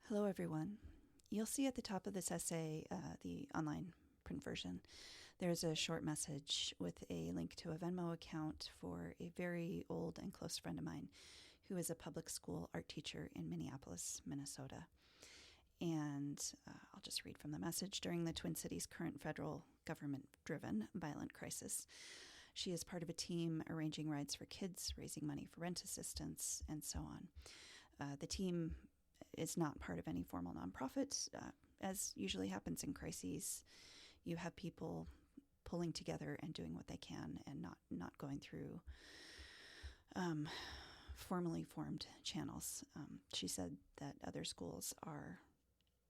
Hello, everyone. You'll see at the top of this essay, the online print version, there's a short message with a link to a Venmo account for a very old and close friend of mine who is a public school art teacher in Minneapolis, Minnesota. And I'll just read from the message. During the Twin Cities' current federal government-driven violent crisis, she is part of a team arranging rides for kids, raising money for rent assistance, and so on. The team is not part of any formal nonprofit. As usually happens in crises, you have people pulling together and doing what they can and not going through formally formed channels. She said that other schools are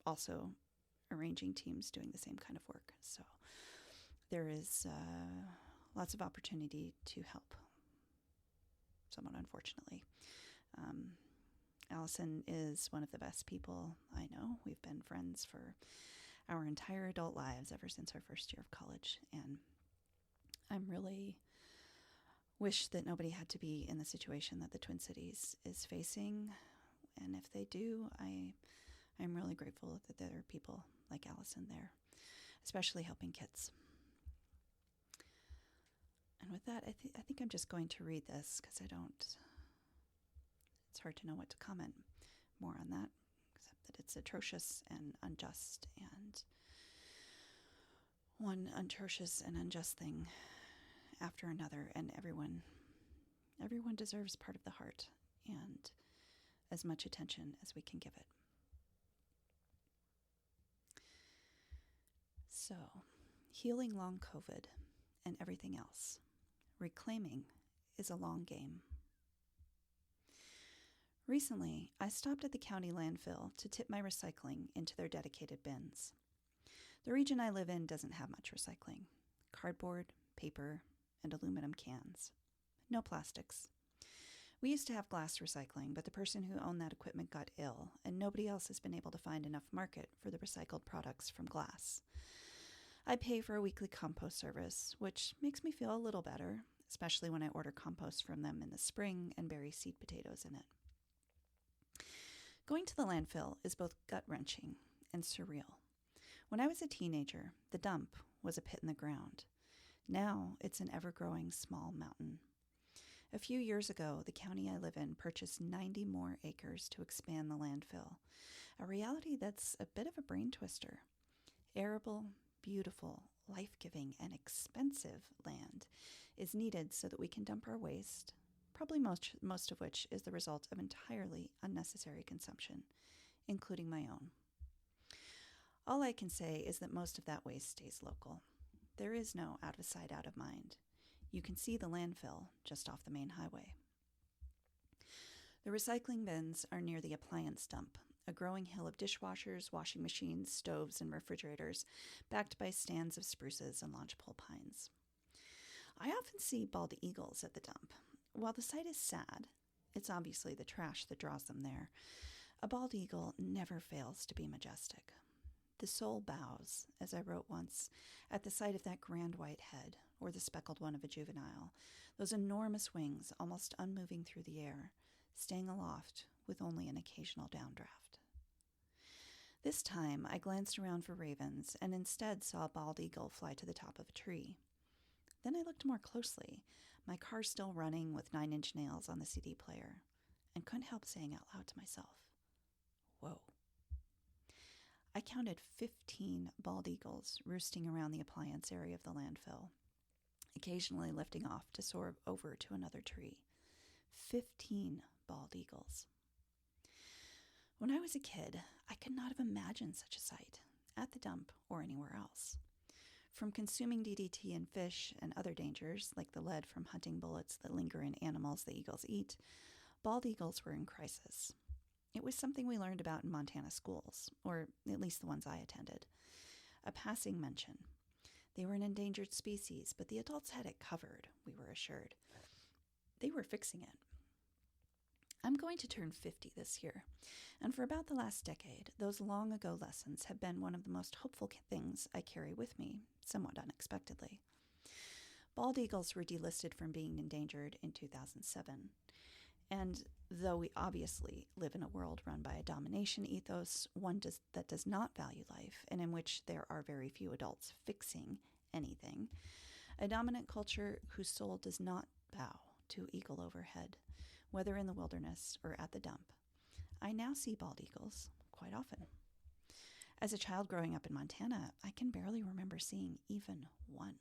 also arranging teams doing the same kind of work. So there is lots of opportunity to help, somewhat unfortunately. Allison is one of the best people I know. We've been friends for our entire adult lives ever since our first year of college. And I'm really wish that nobody had to be in the situation that the Twin Cities is facing. And if they do, I'm really grateful that there are people like Allison there, especially helping kids. And with that, I think I'm just going to read this because it's hard to know what to comment more on that, except that it's atrocious and unjust, and one atrocious and unjust thing after another, and everyone deserves part of the heart and as much attention as we can give it. So, healing long COVID and everything else. Reclaiming is a long game. Recently, I stopped at the county landfill to tip my recycling into their dedicated bins. The region I live in doesn't have much recycling. Cardboard, paper, and aluminum cans. No plastics. We used to have glass recycling, but the person who owned that equipment got ill, and nobody else has been able to find enough market for the recycled products from glass. I pay for a weekly compost service, which makes me feel a little better, especially when I order compost from them in the spring and bury seed potatoes in it. Going to the landfill is both gut-wrenching and surreal. When I was a teenager, the dump was a pit in the ground. Now it's an ever-growing small mountain. A few years ago, the county I live in purchased 90 more acres to expand the landfill, a reality that's a bit of a brain twister. Arable, beautiful, life-giving, and expensive land is needed so that we can dump our waste, probably most of which is the result of entirely unnecessary consumption, including my own. All I can say is that most of that waste stays local. There is no out of sight, out of mind. You can see the landfill just off the main highway. The recycling bins are near the appliance dump, a growing hill of dishwashers, washing machines, stoves, and refrigerators, backed by stands of spruces and lodgepole pines. I often see bald eagles at the dump. While the sight is sad, it's obviously the trash that draws them there. A bald eagle never fails to be majestic. The soul bows, as I wrote once, at the sight of that grand white head, or the speckled one of a juvenile, those enormous wings almost unmoving through the air, staying aloft with only an occasional downdraft. This time I glanced around for ravens and instead saw a bald eagle fly to the top of a tree. Then I looked more closely, my car still running with 9-inch nails on the CD player, and couldn't help saying out loud to myself, "Whoa." I counted 15 bald eagles roosting around the appliance area of the landfill, occasionally lifting off to soar over to another tree. 15 bald eagles. When I was a kid, I could not have imagined such a sight, at the dump or anywhere else. From consuming DDT in fish and other dangers, like the lead from hunting bullets that linger in animals the eagles eat, bald eagles were in crisis. It was something we learned about in Montana schools, or at least the ones I attended. A passing mention. They were an endangered species, but the adults had it covered, we were assured. They were fixing it. I'm going to turn 50 this year, and for about the last decade, those long-ago lessons have been one of the most hopeful things I carry with me, somewhat unexpectedly. Bald eagles were delisted from being endangered in 2007, And though we obviously live in a world run by a domination ethos, that does not value life, and in which there are very few adults fixing anything, a dominant culture whose soul does not bow to eagle overhead, whether in the wilderness or at the dump, I now see bald eagles quite often. As a child growing up in Montana, I can barely remember seeing even one.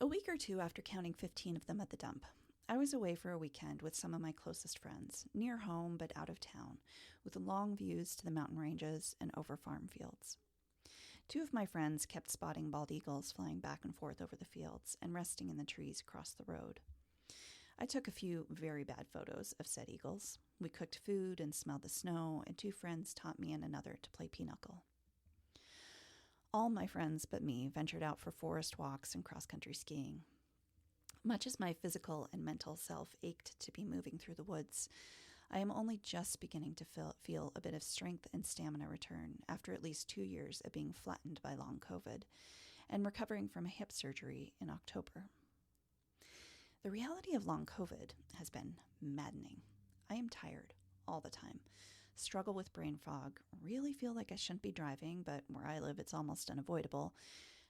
A week or two after counting 15 of them at the dump, I was away for a weekend with some of my closest friends, near home but out of town, with long views to the mountain ranges and over farm fields. Two of my friends kept spotting bald eagles flying back and forth over the fields and resting in the trees across the road. I took a few very bad photos of said eagles. We cooked food and smelled the snow, and two friends taught me and another to play pinochle. All my friends but me ventured out for forest walks and cross-country skiing. Much as my physical and mental self ached to be moving through the woods, I am only just beginning to feel a bit of strength and stamina return after at least 2 years of being flattened by long COVID and recovering from a hip surgery in October. The reality of long COVID has been maddening. I am tired all the time, struggle with brain fog, really feel like I shouldn't be driving, but where I live it's almost unavoidable,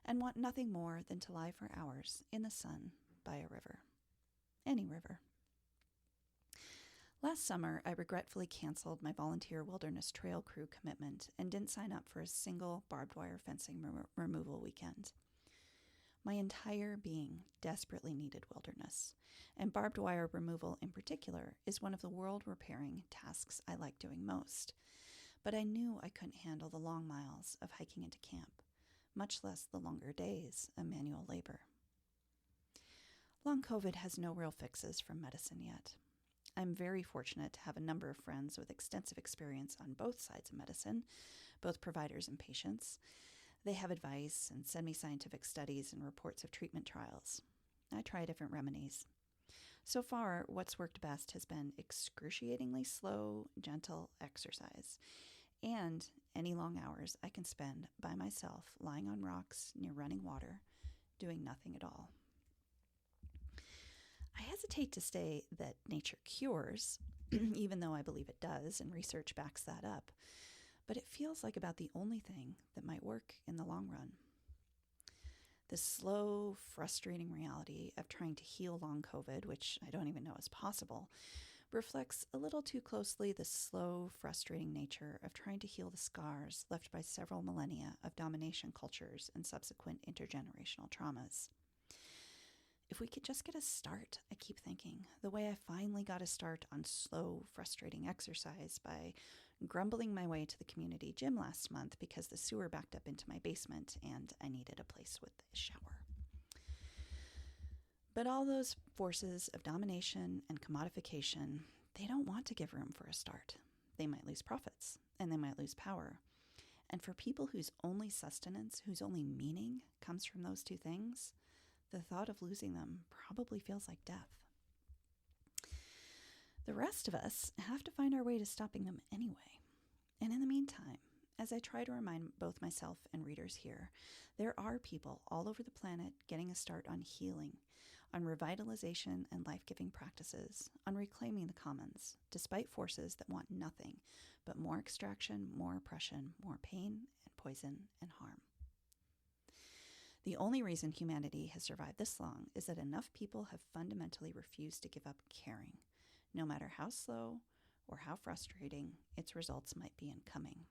and want nothing more than to lie for hours in the sun by a river. Any river. Last summer, I regretfully canceled my volunteer wilderness trail crew commitment and didn't sign up for a single barbed wire fencing removal weekend. My entire being desperately needed wilderness, and barbed wire removal in particular is one of the world-repairing tasks I like doing most. But I knew I couldn't handle the long miles of hiking into camp, much less the longer days of manual labor. Long COVID has no real fixes from medicine yet. I'm very fortunate to have a number of friends with extensive experience on both sides of medicine, both providers and patients. They have advice and send me scientific studies and reports of treatment trials. I try different remedies. So far, what's worked best has been excruciatingly slow, gentle exercise, and any long hours I can spend by myself lying on rocks near running water, doing nothing at all. I hesitate to say that nature cures, even though I believe it does, and research backs that up, but it feels like about the only thing that might work in the long run. The slow, frustrating reality of trying to heal long COVID, which I don't even know is possible, reflects a little too closely the slow, frustrating nature of trying to heal the scars left by several millennia of domination cultures and subsequent intergenerational traumas. If we could just get a start, I keep thinking, the way I finally got a start on slow, frustrating exercise by grumbling my way to the community gym last month because the sewer backed up into my basement and I needed a place with a shower. But all those forces of domination and commodification, they don't want to give room for a start. They might lose profits and they might lose power. And for people whose only sustenance, whose only meaning comes from those two things, the thought of losing them probably feels like death. The rest of us have to find our way to stopping them anyway. And in the meantime, as I try to remind both myself and readers here, there are people all over the planet getting a start on healing, on revitalization and life-giving practices, on reclaiming the commons, despite forces that want nothing but more extraction, more oppression, more pain and poison and harm. The only reason humanity has survived this long is that enough people have fundamentally refused to give up caring, no matter how slow or how frustrating its results might be incoming.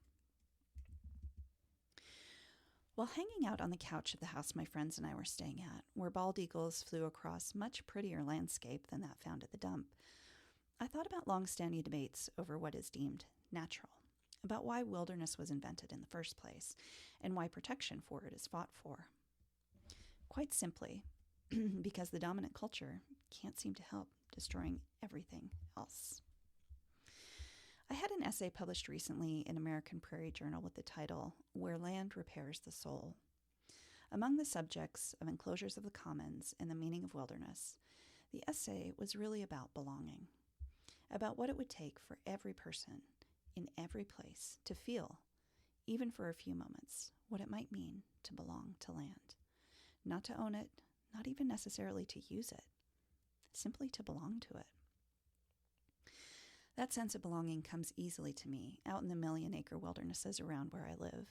While hanging out on the couch of the house my friends and I were staying at, where bald eagles flew across much prettier landscape than that found at the dump, I thought about long-standing debates over what is deemed natural, about why wilderness was invented in the first place, and why protection for it is fought for. Quite simply, because the dominant culture can't seem to help destroying everything else. I had an essay published recently in American Prairie Journal with the title, Where Land Repairs the Soul. Among the subjects of enclosures of the commons and the meaning of wilderness, the essay was really about belonging, about what it would take for every person in every place to feel, even for a few moments, what it might mean to belong to land. Not to own it, not even necessarily to use it, simply to belong to it. That sense of belonging comes easily to me out in the million-acre wildernesses around where I live,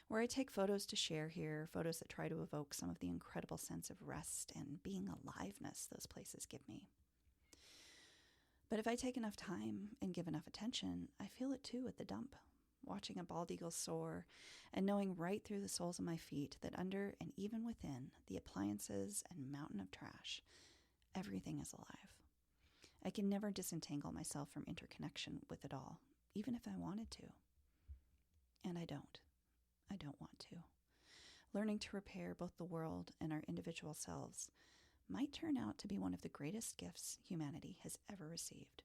where I take photos to share here, photos that try to evoke some of the incredible sense of rest and being aliveness those places give me. But if I take enough time and give enough attention, I feel it too at the dump, watching a bald eagle soar and knowing right through the soles of my feet that under and even within the appliances and mountain of trash, everything is alive. I can never disentangle myself from interconnection with it all, even if I wanted to. And I don't. I don't want to. Learning to repair both the world and our individual selves might turn out to be one of the greatest gifts humanity has ever received,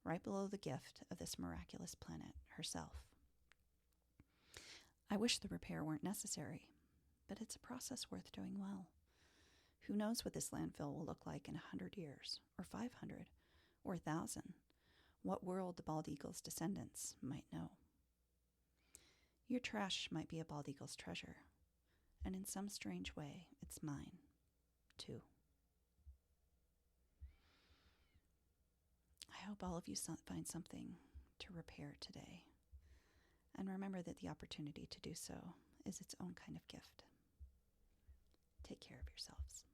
right below the gift of this miraculous planet herself. I wish the repair weren't necessary, but it's a process worth doing well. Who knows what this landfill will look like in 100 years, or 500, or 1,000? What world the bald eagle's descendants might know. Your trash might be a bald eagle's treasure, and in some strange way, it's mine, too. I hope all of you find something to repair today, and remember that the opportunity to do so is its own kind of gift. Take care of yourselves.